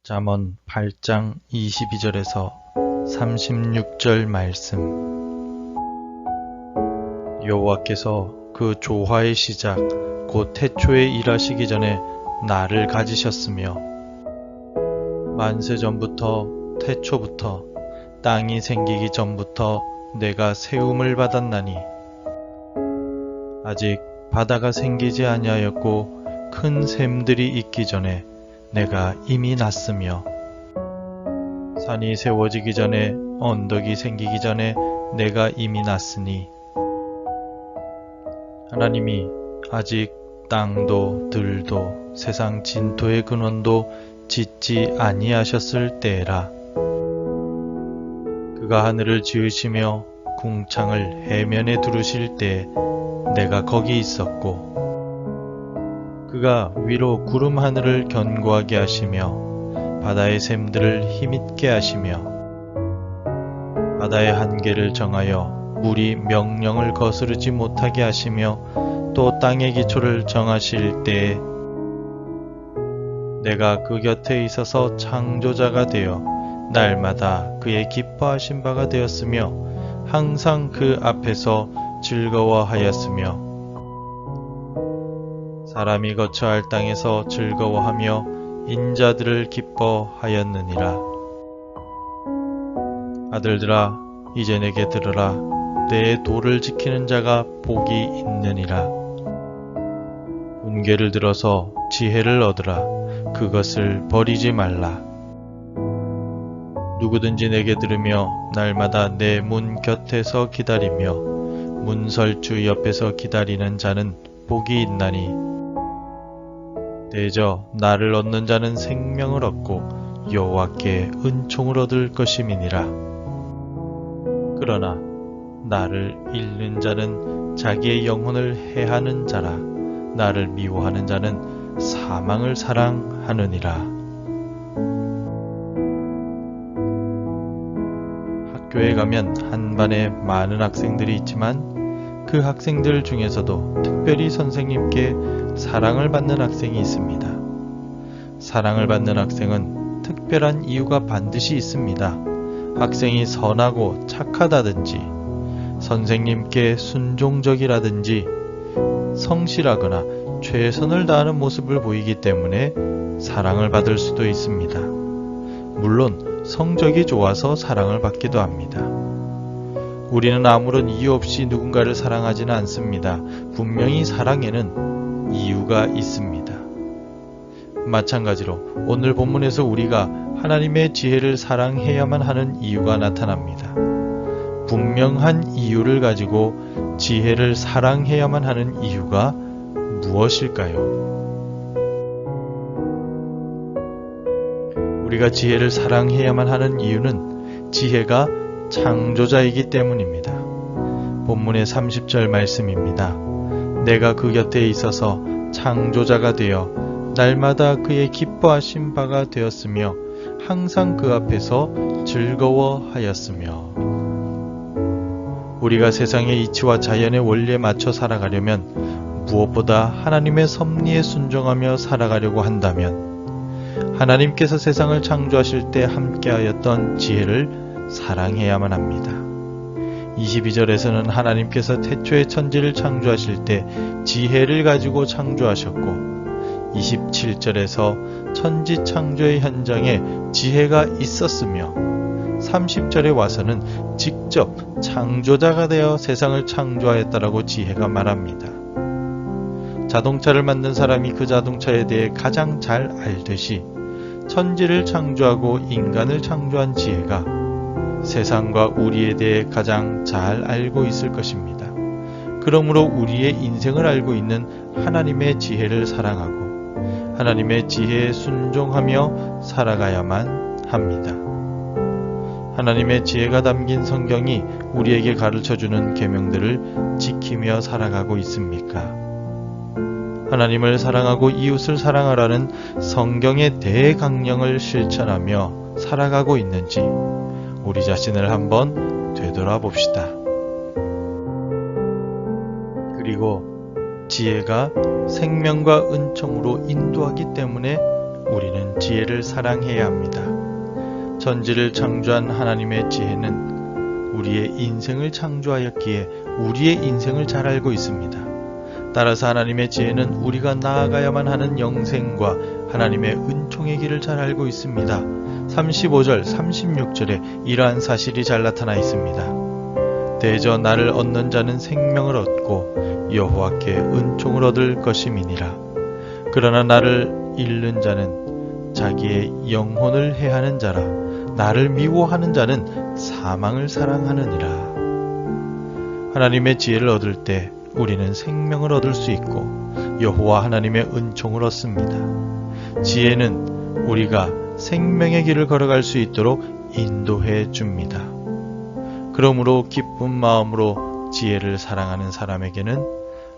잠언 8장 22절에서 36절 말씀. 여호와께서 그 조화의 시작 곧 태초에 일하시기 전에 나를 가지셨으며 만세 전부터 태초부터 땅이 생기기 전부터 내가 세움을 받았나니 아직 바다가 생기지 아니하였고 큰 샘들이 있기 전에 내가 이미 났으며 산이 세워지기 전에 언덕이 생기기 전에 내가 이미 났으니 하나님이 아직 땅도 들도 세상 진토의 근원도 짓지 아니하셨을 때에라. 그가 하늘을 지으시며 궁창을 해면에 두르실 때 내가 거기 있었고 그가 위로 구름 하늘을 견고하게 하시며 바다의 샘들을 힘있게 하시며 바다의 한계를 정하여 물이 명령을 거스르지 못하게 하시며 또 땅의 기초를 정하실 때에 내가 그 곁에 있어서 창조자가 되어 날마다 그의 기뻐하신 바가 되었으며 항상 그 앞에서 즐거워하였으며 사람이 거처할 땅에서 즐거워하며 인자들을 기뻐하였느니라. 아들들아 이제 내게 들으라. 내 도를 지키는 자가 복이 있느니라. 훈계를 들어서 지혜를 얻으라. 그것을 버리지 말라. 누구든지 내게 들으며 날마다 내 문 곁에서 기다리며 문설주 옆에서 기다리는 자는 복이 있나니 대저 나를 얻는 자는 생명을 얻고 여호와께 은총을 얻을 것임이니라. 그러나 나를 잃는 자는 자기의 영혼을 해하는 자라. 나를 미워하는 자는 사망을 사랑하느니라. 학교에 가면 한 반에 많은 학생들이 있지만 그 학생들 중에서도 특별히 선생님께 사랑을 받는 학생이 있습니다. 사랑을 받는 학생은 특별한 이유가 반드시 있습니다. 학생이 선하고 착하다든지 선생님께 순종적이라든지 성실하거나 최선을 다하는 모습을 보이기 때문에 사랑을 받을 수도 있습니다. 물론 성적이 좋아서 사랑을 받기도 합니다. 우리는 아무런 이유 없이 누군가를 사랑하지는 않습니다. 분명히 사랑에는 이유가 있습니다. 마찬가지로 오늘 본문에서 우리가 하나님의 지혜를 사랑해야만 하는 이유가 나타납니다. 분명한 이유를 가지고 지혜를 사랑해야만 하는 이유가 무엇일까요? 우리가 지혜를 사랑해야만 하는 이유는 지혜가 창조자이기 때문입니다. 본문의 30절 말씀입니다. 내가 그 곁에 있어서 창조자가 되어 날마다 그의 기뻐하신 바가 되었으며 항상 그 앞에서 즐거워하였으며. 우리가 세상의 이치와 자연의 원리에 맞춰 살아가려면 무엇보다 하나님의 섭리에 순종하며 살아가려고 한다면 하나님께서 세상을 창조하실 때 함께하였던 지혜를 사랑해야만 합니다. 22절에서는 하나님께서 태초에 천지를 창조하실 때 지혜를 가지고 창조하셨고 27절에서 천지 창조의 현장에 지혜가 있었으며 30절에 와서는 직접 창조자가 되어 세상을 창조하였다라고 지혜가 말합니다. 자동차를 만든 사람이 그 자동차에 대해 가장 잘 알듯이 천지를 창조하고 인간을 창조한 지혜가 세상과 우리에 대해 가장 잘 알고 있을 것입니다. 그러므로 우리의 인생을 알고 있는 하나님의 지혜를 사랑하고 하나님의 지혜에 순종하며 살아가야만 합니다. 하나님의 지혜가 담긴 성경이 우리에게 가르쳐주는 계명들을 지키며 살아가고 있습니까? 하나님을 사랑하고 이웃을 사랑하라는 성경의 대강령을 실천하며 살아가고 있는지 우리 자신을 한번 되돌아봅시다. 그리고 지혜가 생명과 은총으로 인도하기 때문에 우리는 지혜를 사랑해야 합니다. 천지를 창조한 하나님의 지혜는 우리의 인생을 창조하였기에 우리의 인생을 잘 알고 있습니다. 따라서 하나님의 지혜는 우리가 나아가야만 하는 영생과 하나님의 은총의 길을 잘 알고 있습니다. 35절, 36절에 이러한 사실이 잘 나타나 있습니다. 대저 나를 얻는 자는 생명을 얻고 여호와께 은총을 얻을 것임이니라. 그러나 나를 잃는 자는 자기의 영혼을 해하는 자라. 나를 미워하는 자는 사망을 사랑하느니라. 하나님의 지혜를 얻을 때 우리는 생명을 얻을 수 있고 여호와 하나님의 은총을 얻습니다. 지혜는 우리가 생명의 길을 걸어갈 수 있도록 인도해 줍니다. 그러므로 기쁜 마음으로 지혜를 사랑하는 사람에게는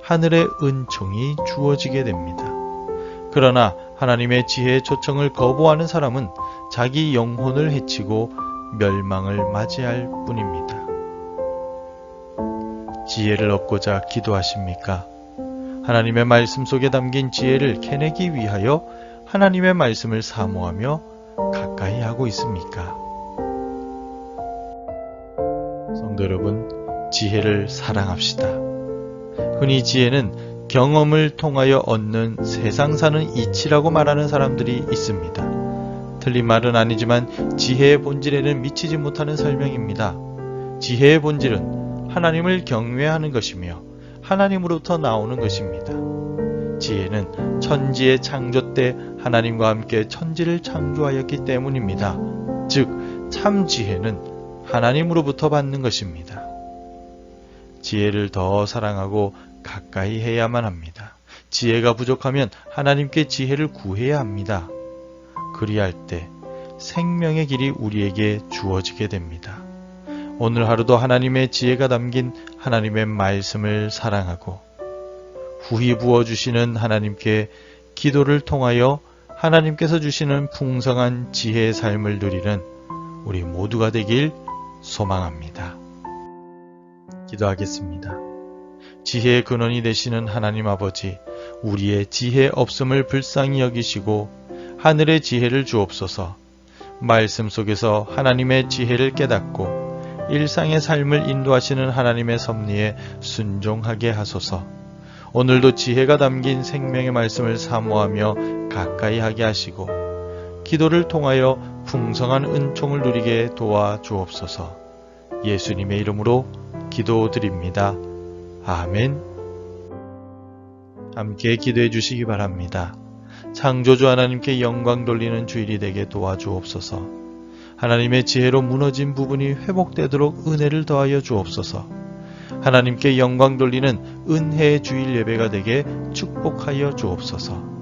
하늘의 은총이 주어지게 됩니다. 그러나 하나님의 지혜의 초청을 거부하는 사람은 자기 영혼을 해치고 멸망을 맞이할 뿐입니다. 지혜를 얻고자 기도하십니까? 하나님의 말씀 속에 담긴 지혜를 캐내기 위하여 하나님의 말씀을 사모하며 가까이 하고 있습니까? 성도 여러분, 지혜를 사랑합시다. 흔히 지혜는 경험을 통하여 얻는 세상 사는 이치라고 말하는 사람들이 있습니다. 틀린 말은 아니지만 지혜의 본질에는 미치지 못하는 설명입니다. 지혜의 본질은 하나님을 경외하는 것이며 하나님으로부터 나오는 것입니다. 지혜는 천지의 창조 때 하나님과 함께 천지를 창조하였기 때문입니다. 즉, 참 지혜는 하나님으로부터 받는 것입니다. 지혜를 더 사랑하고 가까이 해야만 합니다. 지혜가 부족하면 하나님께 지혜를 구해야 합니다. 그리할 때 생명의 길이 우리에게 주어지게 됩니다. 오늘 하루도 하나님의 지혜가 담긴 하나님의 말씀을 사랑하고 후히 부어주시는 하나님께 기도를 통하여 하나님께서 주시는 풍성한 지혜의 삶을 누리는 우리 모두가 되길 소망합니다. 기도하겠습니다. 지혜의 근원이 되시는 하나님 아버지, 우리의 지혜 없음을 불쌍히 여기시고 하늘의 지혜를 주옵소서. 말씀 속에서 하나님의 지혜를 깨닫고 일상의 삶을 인도하시는 하나님의 섭리에 순종하게 하소서. 오늘도 지혜가 담긴 생명의 말씀을 사모하며 가까이 하게 하시고 기도를 통하여 풍성한 은총을 누리게 도와 주옵소서. 예수님의 이름으로 기도드립니다. 아멘. 함께 기도해 주시기 바랍니다. 창조주 하나님께 영광 돌리는 주일이 되게 도와주옵소서. 하나님의 지혜로 무너진 부분이 회복되도록 은혜를 더하여 주옵소서. 하나님께 영광 돌리는 은혜의 주일 예배가 되게 축복하여 주옵소서.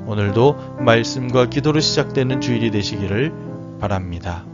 오늘도 말씀과 기도로 시작되는 주일이 되시기를 바랍니다.